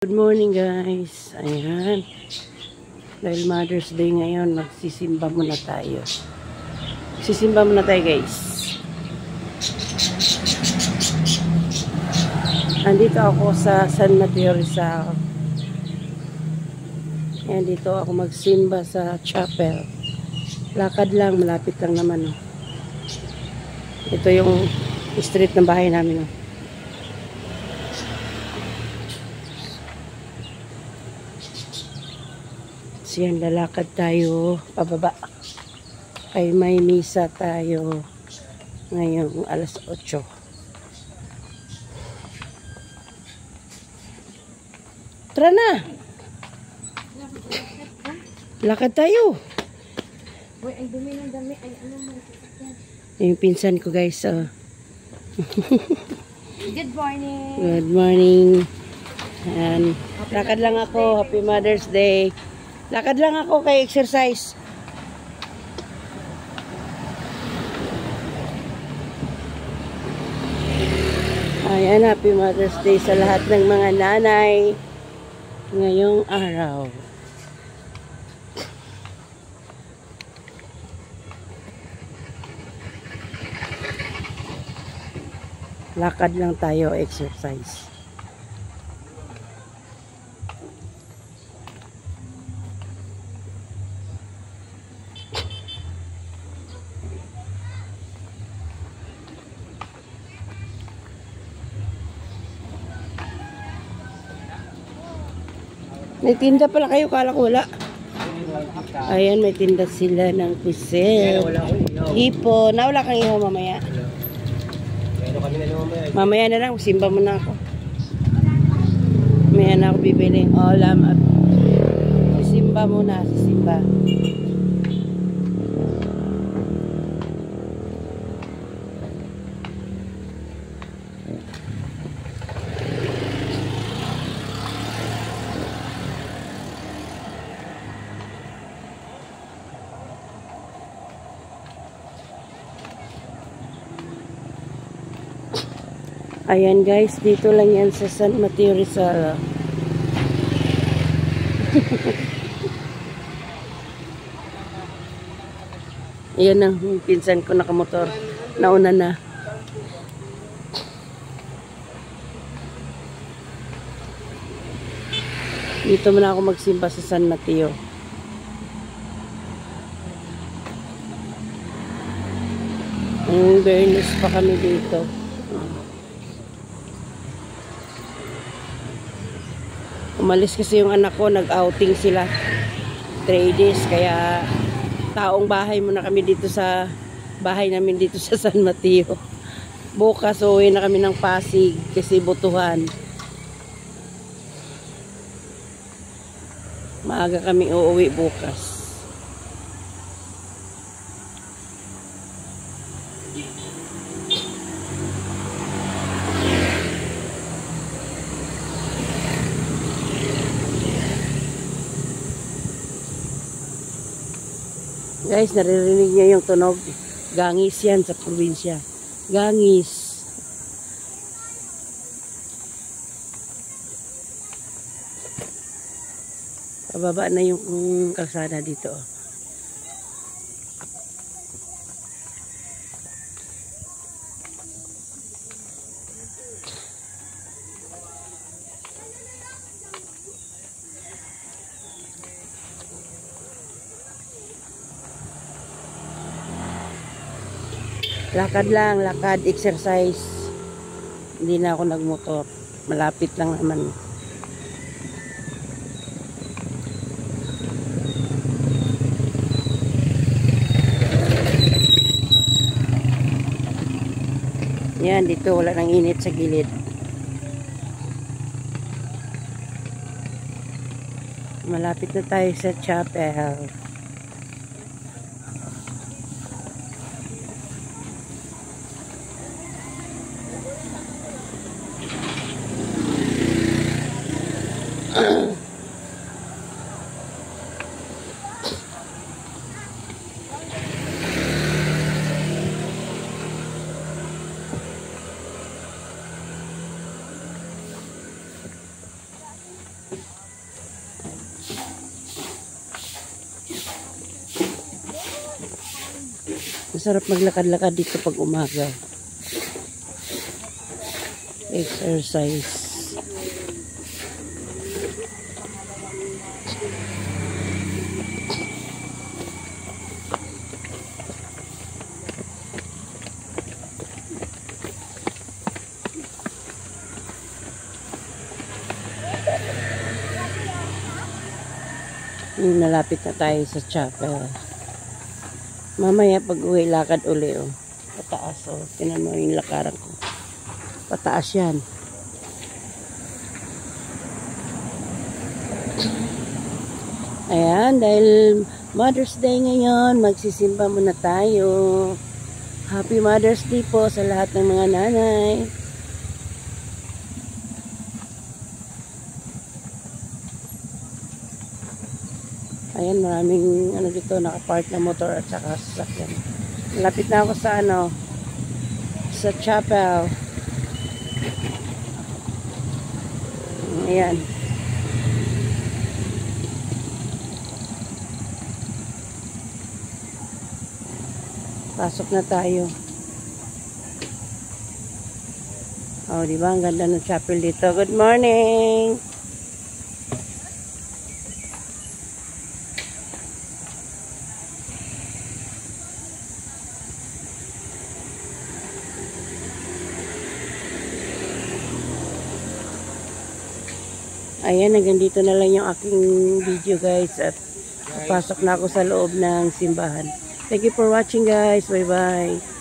Good morning guys. Ayan. Dahil Mother's Day ngayon, magsisimba muna tayo. Magsisimba muna tayo guys. Andito ako sa San Mateo Rizal. Ayan, dito ako magsimba sa chapel. Lakad lang, malapit lang naman. Oh. Ito yung street ng bahay namin. Oh. Yan, lalakad tayo pababa. Ay may misa tayo ngayong alas 8. Tara na! Lakad tayo! Uy, ay dumi ng dami. Ay, ano mo? Yung pinsan ko guys. Good morning! Good morning. And lakad lang ako. Happy Mother's Day. Lakad lang ako kay exercise. Ayan, Happy Mother's Day sa lahat ng mga nanay ngayong araw. Lakad lang tayo, exercise. May tinda pala kayo, kala ko wala. Ayan, may tinda sila ng pusil. Hipon. Wala kang iho mamaya. Mamaya na lang, simba mo na ako. Mamaya na ako bibiling olam at sisimba muna, sisimba. Ayan guys, dito lang yan sa San Mateo Rizal. Ayan ang pinsan ko nakamotor. Nauna na. Dito muna ako magsimba sa San Mateo. Ang Bernis pa kami dito. Umalis kasi yung anak ko, nag-outing sila 3 days, kaya taong bahay muna kami dito sa bahay namin dito sa San Mateo. Bukas uwi na kami ng Pasig kasi Butuhan. Maaga kami uuwi bukas. Guys, naririnig niyo yung tunog. Gangis yan sa probinsya. Gangis. Pababa na yung kalsada dito. Lakad lang, lakad, exercise. Hindi na ako nagmotor. Malapit lang naman. Yan, dito wala nang init sa gilid. Malapit na tayo sa chapel. Masarap maglakad-lakad dito pag umaga. Exercise. Nalapit na tayo sa chapel. Mamaya pag uwi, lakad uli, oh. Pataas, oh. Tinan mo yung lakaran ko. Pataas yan. Ayan, dahil Mother's Day ngayon, magsisimba muna tayo. Happy Mother's Day po sa lahat ng mga nanay. Ayan, maraming ano dito, nakapark na motor at saka sasakyan. Malapit na ako sa ano, sa chapel. Ayan. Pasok na tayo. Oh, di ba? Ang ganda ng chapel dito. Good morning! Ayan, hanggang dito na lang yung aking video guys at pasok na ako sa loob ng simbahan. Thank you for watching guys. Bye bye.